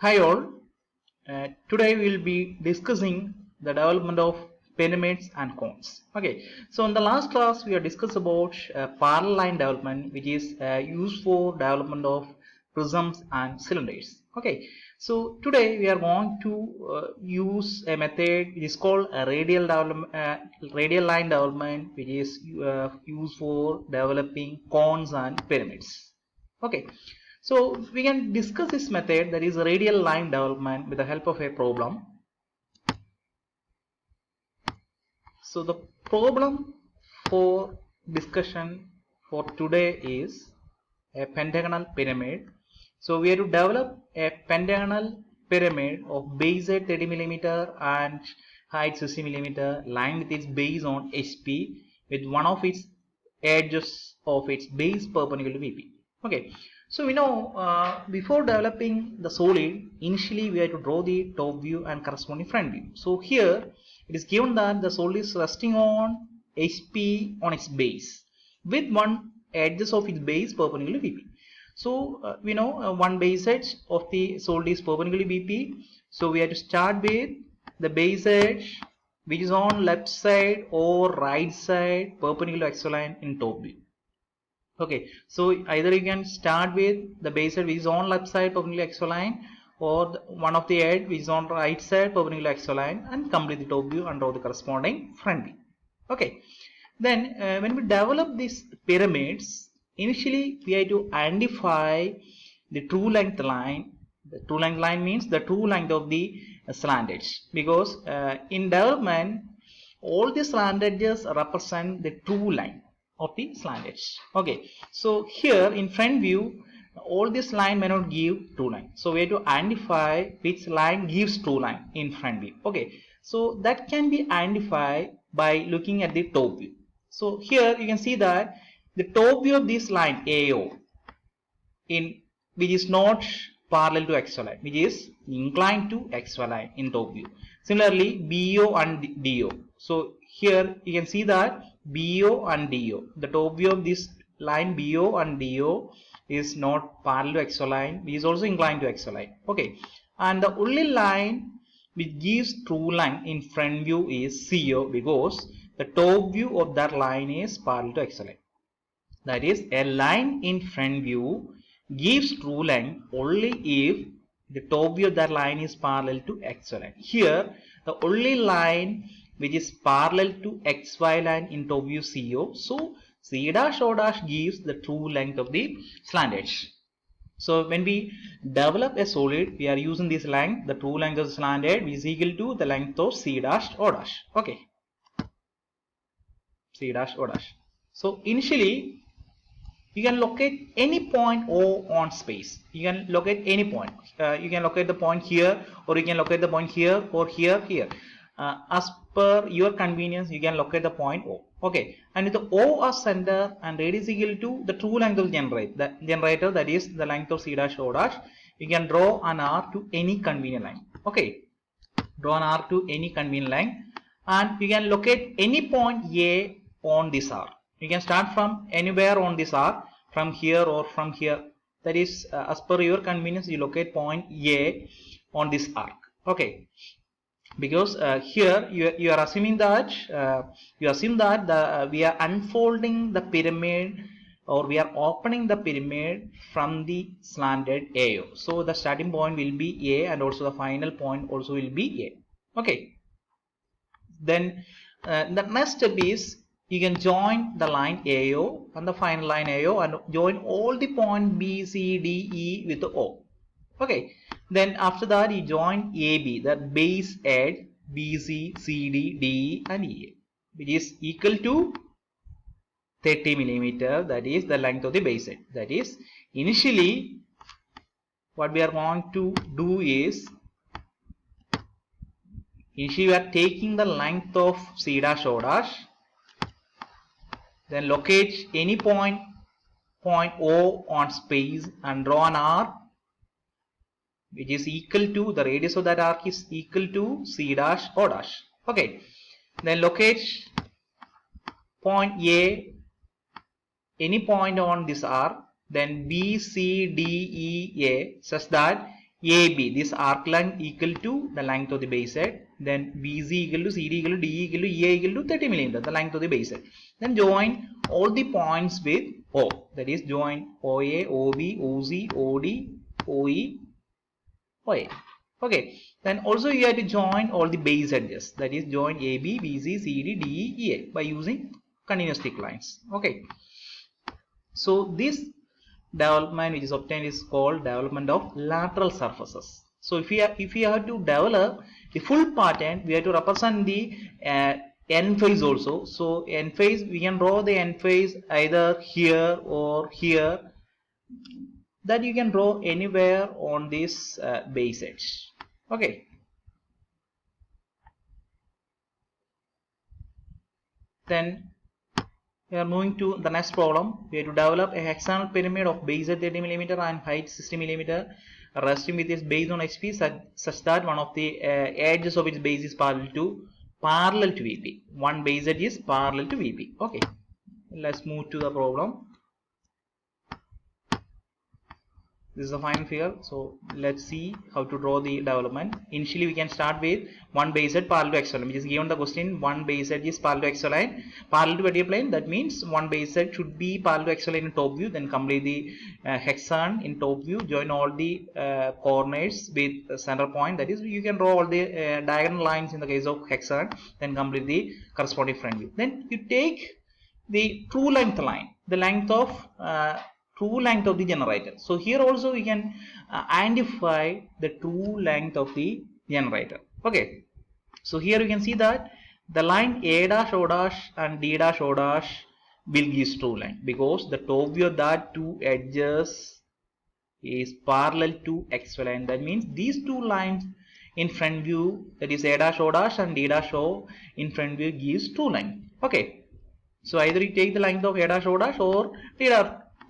Hi all, today we will be discussing the development of pyramids and cones. Okay, so in the last class we have discussed about parallel line development, which is used for development of prisms and cylinders. Okay, so today we are going to use a method which is called a radial line development, which is used for developing cones and pyramids. Okay, so we can discuss this method, that is radial line development, with the help of a problem. So the problem for discussion for today is a pentagonal pyramid. So we have to develop a pentagonal pyramid of base at 30 millimeter and height 60 millimeter, lying with its base on HP, with one of its edges of its base perpendicular to VP. Okay, so we know before developing the solid, initially we have to draw the top view and corresponding front view. So here it is given that the solid is resting on HP on its base with one edges of its base perpendicular to VP. So we know one base edge of the solid is perpendicular to VP. So we have to start with the base edge which is on left side or right side perpendicular to XY line in top view. Okay, so either you can start with the base edge which is on left side perpendicular to XY line, or one of the edge which is on right side perpendicular to XY line, and complete the top view and draw the corresponding front view. Okay, then when we develop these pyramids, initially we have to identify the true length line. The true length line means the true length of the slant edge, because in development all the slant edges represent the true line of the slant edge. Okay, so here in front view all this line may not give true line, so we have to identify which line gives true line in front view. Okay, so that can be identified by looking at the top view. So here you can see that the top view of this line AO, in which is not parallel to XY line, which is inclined to XY line in top view. Similarly BO and DO. So here you can see that BO and DO, the top view of this line BO and DO is not parallel to XY line, which is also inclined to XY line. Okay, and the only line which gives true line in front view is CO, because the top view of that line is parallel to XY line. That is, a line in front view gives true line only if the top view of that line is parallel to XY line. Here the only line which is parallel to XY line in top view CO, so C dash O dash gives the true length of the slant edge. So when we develop a solid, we are using this length, the true length of the slant edge is equal to the length of C dash O dash. Okay, C dash O dash. So initially you can locate any point O on space. You can locate any point. You can locate the point here, or you can locate the point here, or here. As per your convenience, you can locate the point O. Okay, and with the O as center and radius equal to the true length of the generator, that is the length of C dash O dash, you can draw an arc to any convenient line. Okay, draw an arc to any convenient line, and you can locate any point A on this arc. You can start from anywhere on this arc, from here or from here. That is as per your convenience, you locate point A on this arc. Okay, because here you are assuming that we are unfolding the pyramid, or we are opening the pyramid from the slanted AO. So the starting point will be A, and also the final point also will be A. Okay, then the next step is you can join the line AO and the final line AO, and join all the point B, C, D, E with the O. Okay, then after that you join AB, the base edge BC, CD, DE and EA, which is equal to 30 millimeter, that is the length of the base edge. That is, initially what we are going to do is, initially we are taking the length of C dash O dash, then locate any point O on space and draw an arc which is equal to, the radius of that arc is equal to C dash O dash. Okay, then locate point A, any point on this arc, then B, C, D, E, A, such that AB, this arc length equal to the length of the base head. Then BZ equal to CD equal to DE equal to EA equal to 30 millimeter, the length of the base head. Then join all the points with O. That is join OA, OB, OZ, OD, OE, OA. Okay. Then also you have to join all the base edges. That is join AB, BC, CD, DE, EA by using continuous thick lines. Okay. So this development which is obtained is called development of lateral surfaces. So if we have to develop the full pattern, we have to represent the end face also. So end face, we can draw the end face either here or here, that you can draw anywhere on this base edge. Okay. Then we are moving to the next problem. We have to develop a hexagonal pyramid of base at 30 mm and height 60 mm, resting with its base on HP such that one of the edges of its base is parallel to VP. One base edge is parallel to VP. Okay. Let's move to the problem. This is the final figure. So let's see how to draw the development. Initially we can start with one base edge parallel to x line, which is given the question. One base edge is parallel to x line, parallel to vertical plane. That means one base edge should be parallel to x line in top view. Then complete the hexagon in top view. Join all the corners with the center point. That is, you can draw all the diagonal lines in the case of hexagon. Then complete the corresponding front view. Then you take the true length line, the length of true length of the generator. So here also we can identify the true length of the generator. Okay. So here you can see that the line A dash O dash and D dash O dash will give true length because the top view of that two edges is parallel to XY line. That means these two lines in front view, that is A dash O dash and D dash O in front view, gives true length. Okay. So either you take the length of A dash O dash or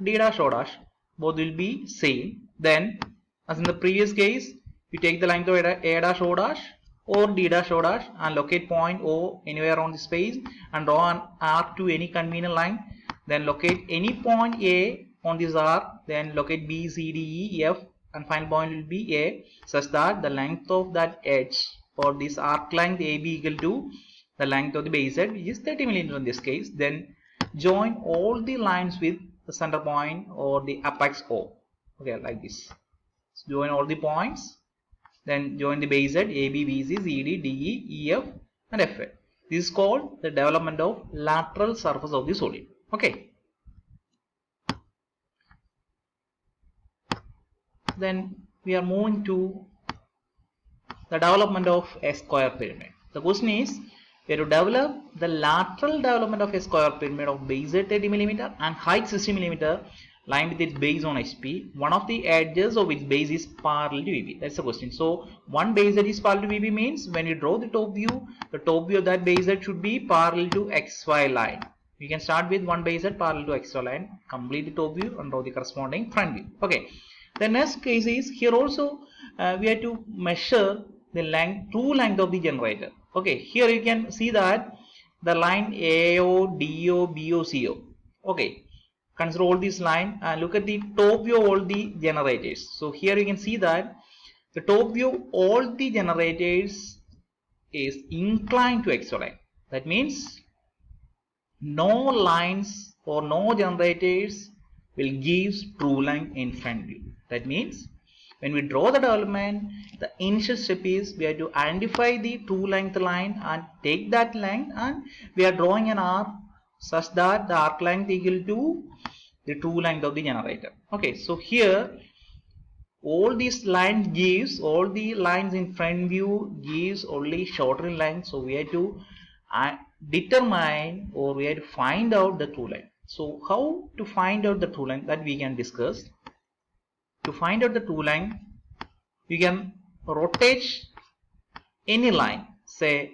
D dash O dash, both will be same. Then as in the previous case, you take the length of A dash O dash or D dash O dash and locate point O anywhere on the space and draw an arc to any convenient line. Then locate any point A on this arc, then locate B, C, D, E, F, and final point will be A, such that the length of that edge for this arc length AB equal to the length of the base edge, which is 30 millimeter in this case. Then join all the lines with the center point or the apex O. Okay, like this. So join all the points, then join the base edge AB, BC, CD, DE, EF, and FA. This is called the development of lateral surface of the solid. Okay. Then we are moving to the development of a square pyramid. The question is, we have to develop the lateral development of a square pyramid of base at 30 mm and height 60 mm, lying with its base on HP. One of the edges of its base is parallel to VP. That's the question. So one base edge is parallel to VP means when you draw the top view of that base edge should be parallel to XY line. You can start with one base edge parallel to XY line, complete the top view and draw the corresponding front view. Okay. The next case is, here also we have to measure the true length of the generator. Okay, here you can see that the line AO, DO, BO, CO. Okay, consider all these lines and look at the top view of all the generators. So here you can see that the top view of all the generators is inclined to XY line. That means no lines or no generators will give true length in front view. That means when we draw the development, the initial step is we have to identify the true length line and take that length, and we are drawing an arc such that the arc length equal to the true length of the generator. Okay, so here all these lines gives, all the lines in front view gives only shorter in length. So we have to determine or we have to find out the true length. So how to find out the true length, that we can discuss. To find out the true length, you can rotate any line, say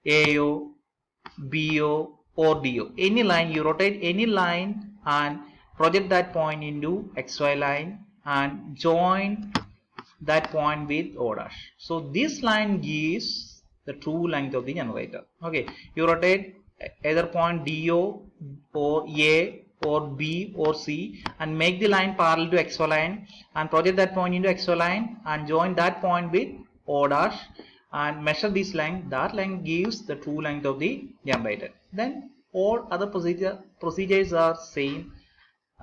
AO, BO or DO. Any line, you rotate any line and project that point into XY line and join that point with O dash. So this line gives the true length of the generator. Okay, you rotate either point DO or A or B or C and make the line parallel to XY line and project that point into XY line and join that point with O dash and measure this length. That length gives the true length of the generator. Then all other procedures are same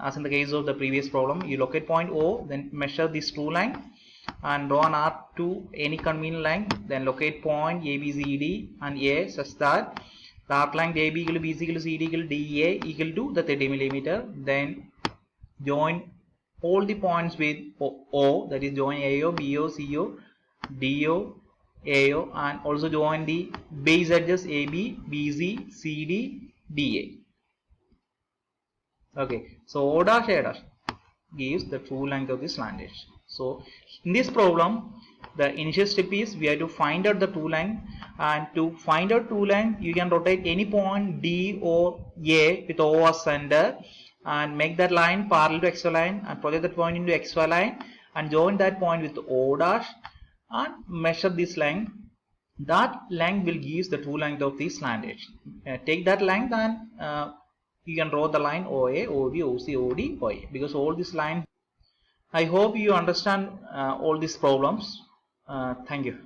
as in the case of the previous problem. You locate point O, then measure this true length and draw an arc to any convenient length, then locate point ABCD and A such that the arc length AB equal to BC equal to CD equal to DA equal to the 30 millimeter. Then join all the points with O, that is join AO, BO, CO, DO, AO, and also join the base edges AB, BC, CD, DA. Okay, so O dash A dash gives the true length of the slant edge. So in this problem, the initial step is we have to find out the true length, and to find out true length you can rotate any point D or A with O as center and make that line parallel to XY line and project that point into XY line and join that point with O dash and measure this length. That length will give the true length of the slant edge. Take that length and you can draw the line OA, OB, OC, OD, OA, because all these lines. I hope you understand all these problems. Thank you.